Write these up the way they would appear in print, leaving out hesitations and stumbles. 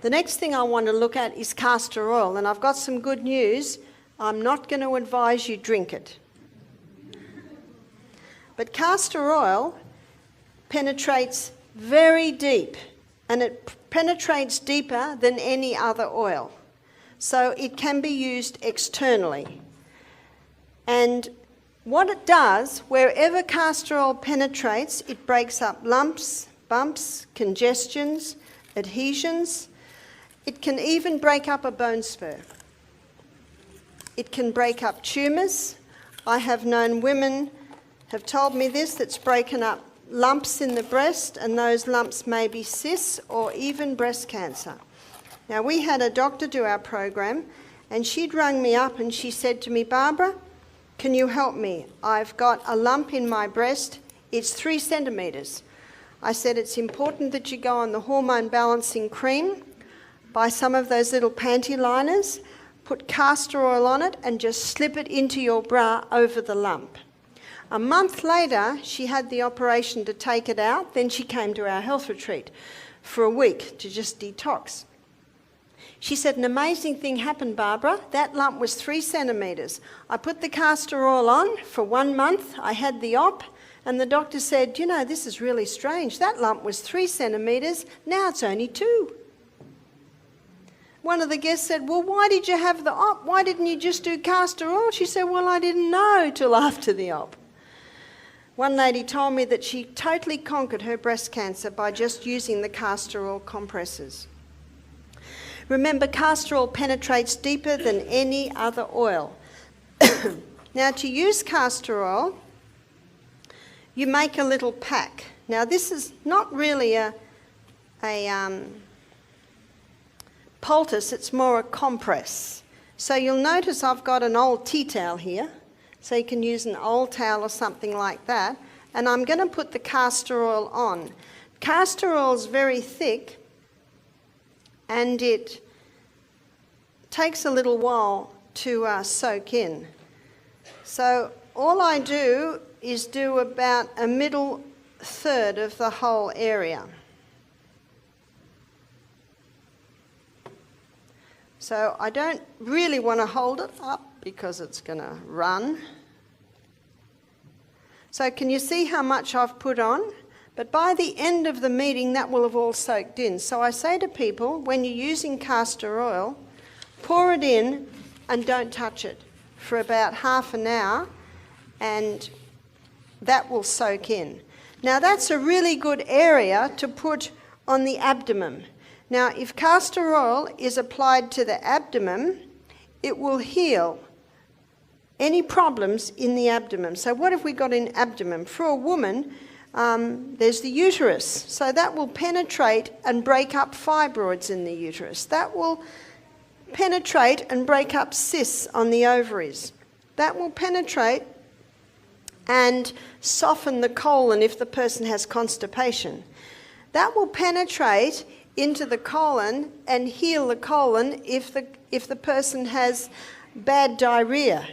The next thing I want to look at is castor oil, and I've got some good news. I'm not going to advise you drink it. But castor oil penetrates very deep, and it penetrates deeper than any other oil. So it can be used externally. And what it does, wherever castor oil penetrates, it breaks up lumps, bumps, congestions, adhesions. It can even break up a bone spur. It can break up tumours. I have known women have told me this, that's broken up lumps in the breast, and those lumps may be cysts or even breast cancer. Now, we had a doctor do our program, and she'd rung me up and she said to me, Barbara, can you help me? I've got a lump in my breast. It's 3 centimetres. I said, it's important that you go on the hormone balancing cream, buy some of those little panty liners, put castor oil on it, and just slip it into your bra over the lump. A month later, she had the operation to take it out. Then she came to our health retreat for a week to just detox. She said, an amazing thing happened, Barbara. That lump was 3 centimetres. I put the castor oil on for 1 month. I had the op, and the doctor said, you know, this is really strange. That lump was 3 centimetres. Now it's only 2. One of the guests said, well, why did you have the op? Why didn't you just do castor oil? She said, well, I didn't know till after the op. One lady told me that she totally conquered her breast cancer by just using the castor oil compresses. Remember, castor oil penetrates deeper than any other oil. Now, to use castor oil, you make a little pack. Now, this is not really a poultice, it's more a compress. So you'll notice I've got an old tea towel here. So you can use an old towel or something like that. And I'm going to put the castor oil on. Castor oil is very thick, and it takes a little while to soak in. So all I do is do about a middle third of the whole area. So I don't really want to hold it up because it's going to run. So can you see how much I've put on? But by the end of the meeting, that will have all soaked in. So I say to people, when you're using castor oil, pour it in and don't touch it for about half an hour, and that will soak in. Now, that's a really good area to put on the abdomen. Now, if castor oil is applied to the abdomen, it will heal any problems in the abdomen. So what have we got in abdomen? For a woman, there's the uterus. So that will penetrate and break up fibroids in the uterus. That will penetrate and break up cysts on the ovaries. That will penetrate and soften the colon if the person has constipation. That will penetrate into the colon and heal the colon if the person has bad diarrhea.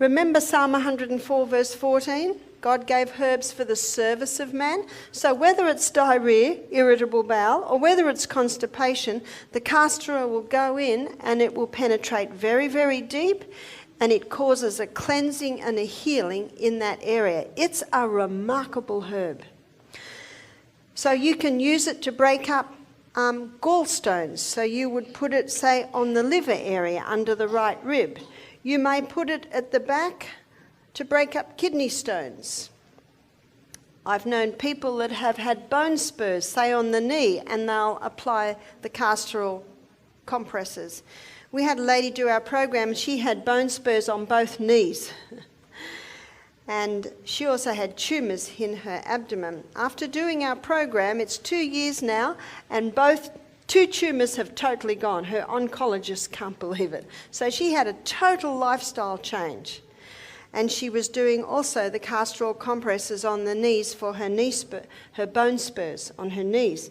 Remember Psalm 104 verse 14? God gave herbs for the service of man. So whether it's diarrhea, irritable bowel, or whether it's constipation, the castor oil will go in and it will penetrate very, very deep, and it causes a cleansing and a healing in that area. It's a remarkable herb. So you can use it to break up gallstones. So you would put it, say, on the liver area under the right rib. You may put it at the back to break up kidney stones. I've known people that have had bone spurs, say on the knee, and they'll apply the castor oil compresses. We had a lady do our program, she had bone spurs on both knees. And she also had tumours in her abdomen. After doing our program, it's 2 years now, and both 2 tumours have totally gone. Her oncologist can't believe it. So she had a total lifestyle change. And she was doing also the castor oil compresses on the knees for her bone spurs on her knees.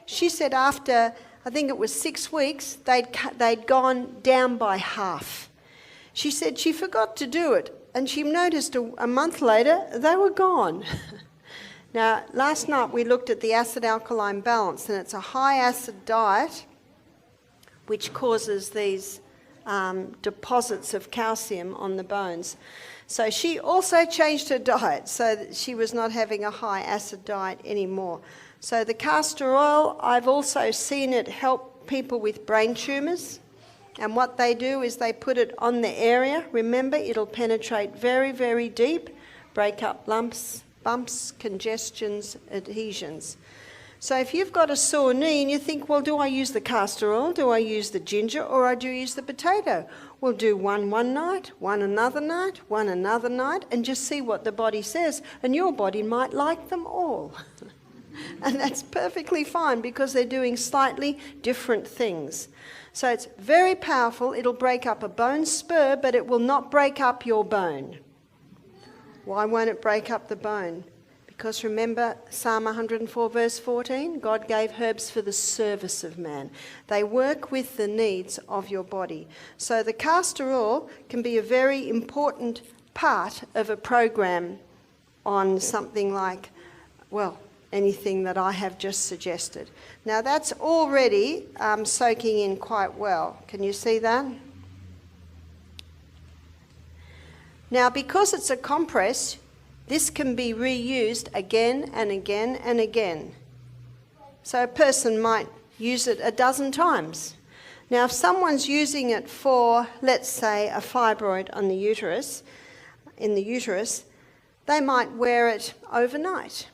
She said after, I think it was 6 weeks, they'd gone down by half. She said she forgot to do it, and she noticed a month later they were gone. Now, last night we looked at the acid-alkaline balance, and it's a high-acid diet which causes these deposits of calcium on the bones. So she also changed her diet so that she was not having a high acid diet anymore. So the castor oil, I've also seen it help people with brain tumours. And what they do is they put it on the area. Remember, it'll penetrate very, very deep, break up lumps, bumps, congestions, adhesions. So if you've got a sore knee and you think, well, do I use the castor oil, do I use the ginger, or I do use the potato? Well, do one night, one another night, one another night, and just see what the body says. And your body might like them all. And that's perfectly fine because they're doing slightly different things. So it's very powerful. It'll break up a bone spur, but it will not break up your bone. Why won't it break up the bone? Because remember Psalm 104 verse 14, God gave herbs for the service of man. They work with the needs of your body. So the castor oil can be a very important part of a program on something like, well, anything that I have just suggested. Now that's already soaking in quite well. Can you see that? Now because it's a compress, this can be reused again and again and again. So a person might use it a dozen times. Now if someone's using it for, let's say, a fibroid on the uterus, in the uterus, they might wear it overnight.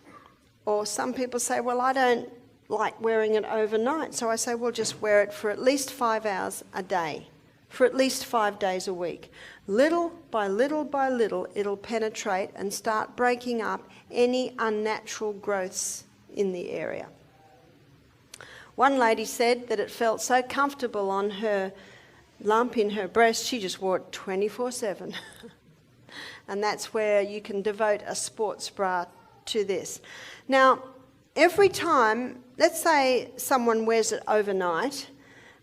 Or some people say, well, I don't like wearing it overnight. So I say, well, just wear it for at least 5 hours a day, for at least 5 days a week. Little by little by little, it'll penetrate and start breaking up any unnatural growths in the area. One lady said that it felt so comfortable on her lump in her breast, she just wore it 24/7. And that's where you can devote a sports bra to this. Now, every time, let's say someone wears it overnight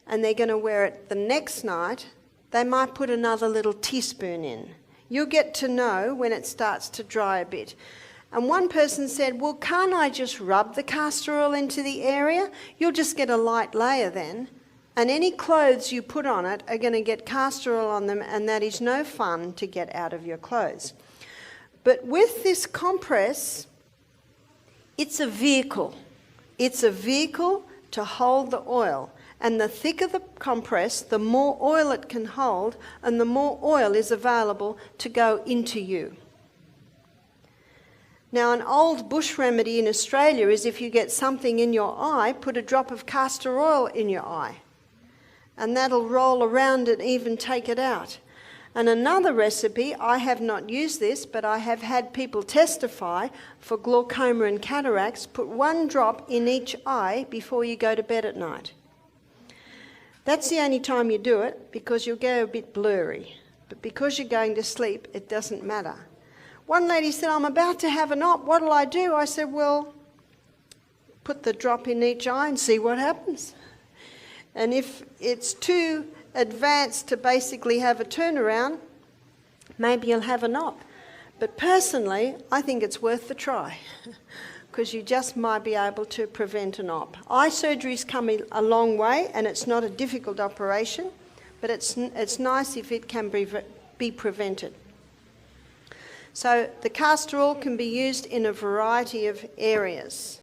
and they're going to wear it the next night, they might put another little teaspoon in. You'll get to know when it starts to dry a bit. And one person said, well, can't I just rub the castor oil into the area? You'll just get a light layer then. And any clothes you put on it are going to get castor oil on them, and that is no fun to get out of your clothes. But with this compress, it's a vehicle. It's a vehicle to hold the oil. And the thicker the compress, the more oil it can hold, and the more oil is available to go into you. Now, an old bush remedy in Australia is if you get something in your eye, put a drop of castor oil in your eye. And that'll roll around and even take it out. And another recipe, I have not used this, but I have had people testify for glaucoma and cataracts, put 1 drop in each eye before you go to bed at night. That's the only time you do it because you'll go a bit blurry. But because you're going to sleep, it doesn't matter. One lady said, I'm about to have an op, what'll I do? I said, well, put the drop in each eye and see what happens. And if it's too advanced to basically have a turnaround, maybe you'll have an op. But personally, I think it's worth the try because you just might be able to prevent an op. Eye surgery's come a long way and it's not a difficult operation, but it's nice if it can be prevented. So the castor oil can be used in a variety of areas.